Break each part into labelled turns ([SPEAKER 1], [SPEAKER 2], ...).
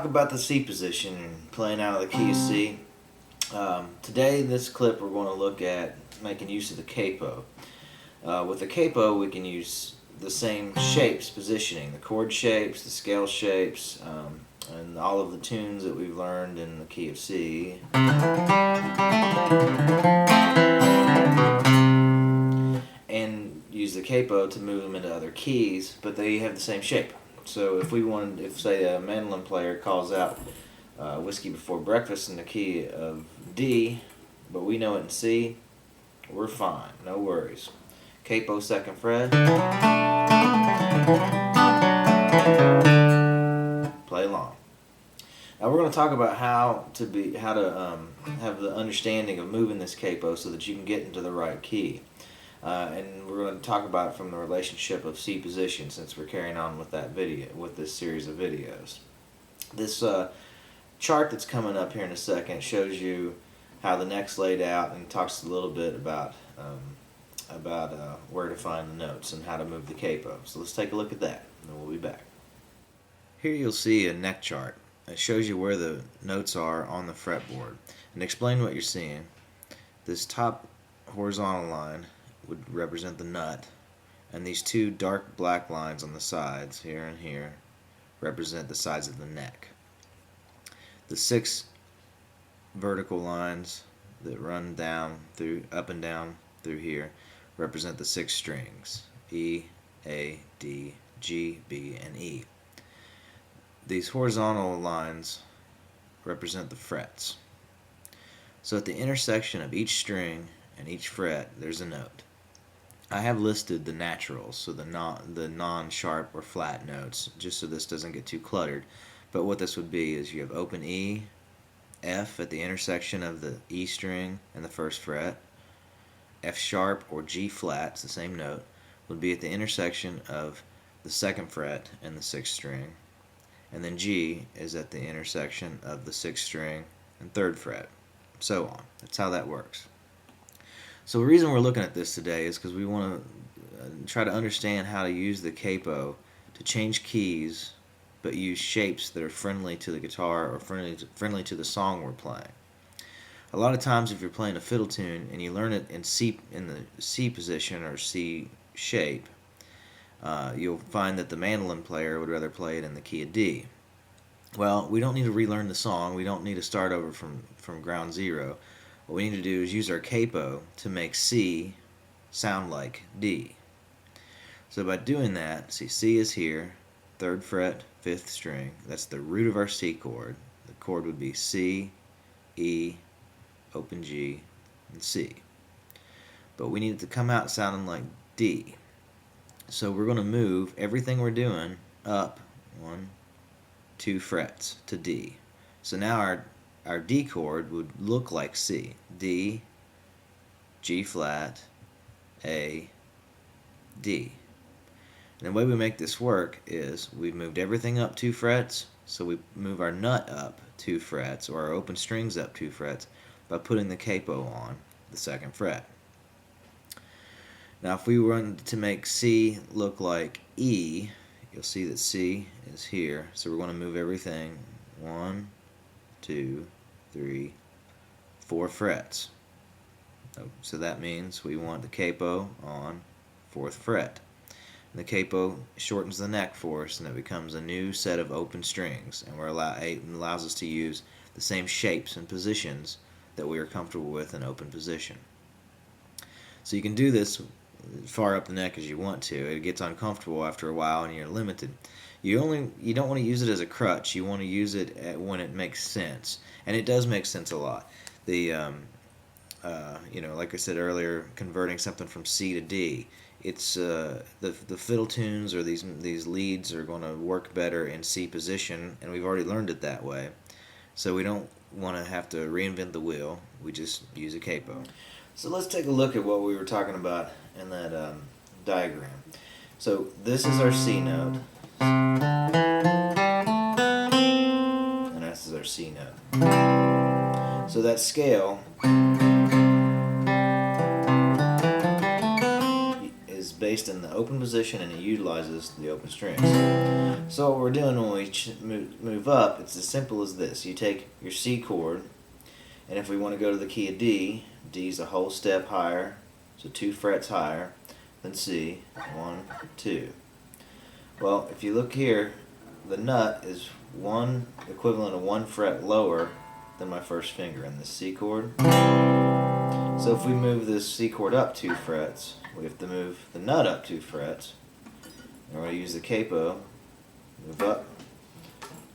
[SPEAKER 1] talk about the C position and playing out of the key of C. Today, in this clip, we're going to look at making use of the capo. With the capo, we can use the same shapes, positioning, the chord shapes, the scale shapes, and all of the tunes that we've learned in the key of C. And use the capo to move them into other keys, but they have the same shape. So if we wanted, if say a mandolin player calls out Whiskey Before Breakfast in the key of D, but we know it in C, we're fine, no worries. Capo second fret, play along. Now we're going to talk about how to have the understanding of moving this capo so that you can get into the right key. And we're going to talk about it from the relationship of C position, since we're carrying on with that video, with this series of videos. This chart that's coming up here in a second shows you how the neck's laid out and talks a little bit about where to find the notes and how to move the capo. So let's take a look at that, and then we'll be back. Here you'll see a neck chart. It shows you where the notes are on the fretboard. And explain what you're seeing. This top horizontal line would represent the nut, and these two dark black lines on the sides, here and here, represent the sides of the neck. The 6 vertical lines that run down through, up and down through here, represent the 6 strings: E, A, D, G, B, and E. These horizontal lines represent the frets. So at the intersection of each string and each fret, there's a note. I have listed the naturals, so the non-sharp or flat notes, just so this doesn't get too cluttered. But what this would be is you have open E, F at the intersection of the E string and the first fret. F sharp or G flat, it's the same note, would be at the intersection of the second fret and the 6th string. And then G is at the intersection of the 6th string and 3rd fret, so on. That's how that works. So the reason we're looking at this today is because we want to try to understand how to use the capo to change keys, but use shapes that are friendly to the guitar or friendly to the song we're playing. A lot of times, if you're playing a fiddle tune and you learn it in the C position or C shape, you'll find that the mandolin player would rather play it in the key of D. Well, we don't need to relearn the song. We don't need to start over from ground zero. What we need to do is use our capo to make C sound like D. So by doing that, see, C is here, 3rd fret, 5th string. That's the root of our C chord. The chord would be C, E, open G, and C. But we need it to come out sounding like D. So we're going to move everything we're doing up 1, 2 frets to D. So now our D chord would look like C. D, G flat, A, D. And the way we make this work is we've moved everything up 2 frets, so we move our nut up 2 frets, or our open strings up 2 frets, by putting the capo on the 2nd fret. Now if we want to make C look like E, you'll see that C is here, so we're going to move everything 1, 2, 3, 4 frets. So that means we want the capo on 4th fret. And the capo shortens the neck for us, and it becomes a new set of open strings, and it allows us to use the same shapes and positions that we are comfortable with in open position. So you can do this far up the neck as you want to. It gets uncomfortable after a while and you're limited. You don't want to use it as a crutch. You want to use it when it makes sense, and it does make sense a lot. The like I said earlier, converting something from C to D. It's the fiddle tunes or these leads are going to work better in C position, and we've already learned it that way. So we don't want to have to reinvent the wheel. We just use a capo. So let's take a look at what we were talking about in that diagram. So this is our C note, and this is our C note. So that scale is based in the open position and it utilizes the open strings. So what we're doing when we move up, it's as simple as this. You take your C chord, and if we want to go to the key of D, D's a whole step higher, so 2 frets higher than C. 1, 2. Well, if you look here, the nut is equivalent of 1 fret lower than my first finger in the C chord. So if we move this C chord up 2 frets, we have to move the nut up 2 frets. And we're going to use the capo, move up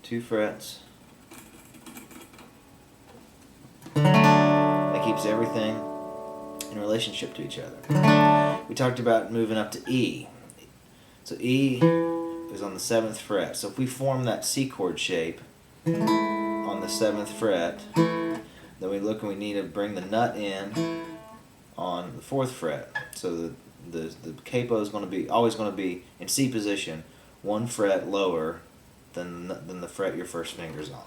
[SPEAKER 1] 2 frets. That keeps everything in relationship to each other. We talked about moving up to E. So E is on the 7th fret. So if we form that C chord shape on the 7th fret, then we look and we need to bring the nut in on the 4th fret. So the capo is always going to be in C position, 1 fret lower than the fret your first finger's on.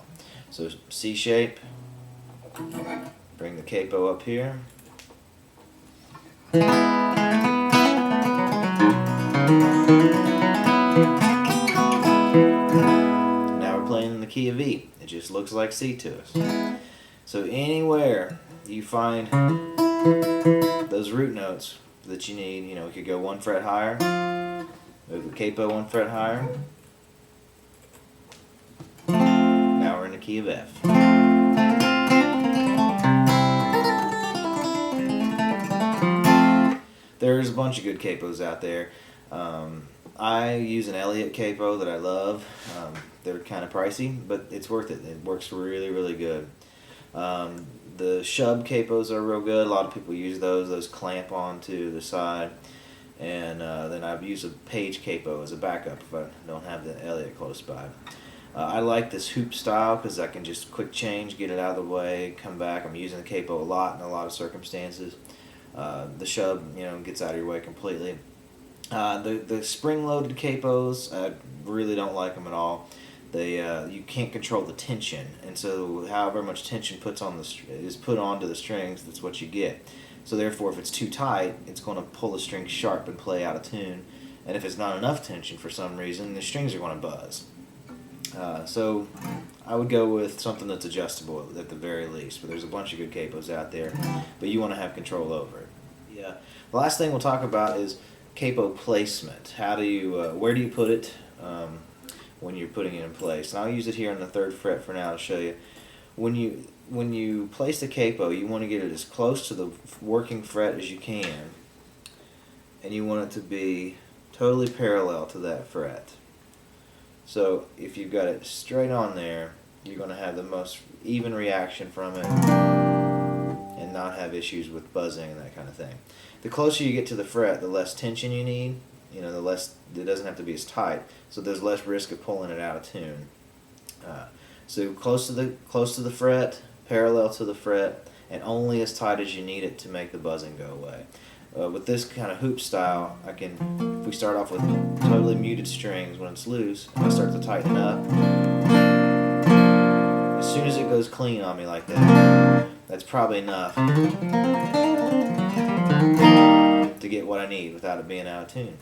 [SPEAKER 1] So C shape, bring the capo up here. Now we're playing in the key of E. It just looks like C to us. So anywhere you find those root notes that you need, we could go 1 fret higher, move the capo 1 fret higher. Now we're in the key of F. There's a bunch of good capos out there. I use an Elliott capo that I love. They're kind of pricey, but it's worth it. It works really, really good. The Shub capos are real good. A lot of people use those. Those clamp onto the side. And then I've used a Page capo as a backup if I don't have the Elliott close by. I like this hoop style because I can just quick change, get it out of the way, come back. I'm using the capo a lot in a lot of circumstances. The Shub, gets out of your way completely. The spring-loaded capos, I really don't like them at all. You can't control the tension, and so however much tension is put onto the strings, that's what you get. So therefore, if it's too tight, it's going to pull the strings sharp and play out of tune. And if it's not enough tension for some reason, the strings are going to buzz. So I would go with something that's adjustable at the very least. But there's a bunch of good capos out there, but you want to have control over it. Yeah. The last thing we'll talk about is capo placement. Where do you put it when you're putting it in place? And I'll use it here on the 3rd fret for now to show you. When you place the capo, you want to get it as close to the working fret as you can, and you want it to be totally parallel to that fret. So if you've got it straight on there, you're going to have the most even reaction from it and not have issues with buzzing and that kind of thing. The closer you get to the fret, the less tension you need. It doesn't have to be as tight, so there's less risk of pulling it out of tune. So close to the fret, parallel to the fret, and only as tight as you need it to make the buzzing go away. With this kind of hoop style, if we start off with totally muted strings when it's loose, and I start to tighten up, as soon as it goes clean on me like that, that's probably enough to get what I need without it being out of tune.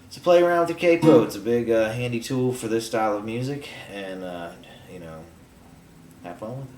[SPEAKER 1] So play around with the capo. It's a big handy tool for this style of music, and have fun with it.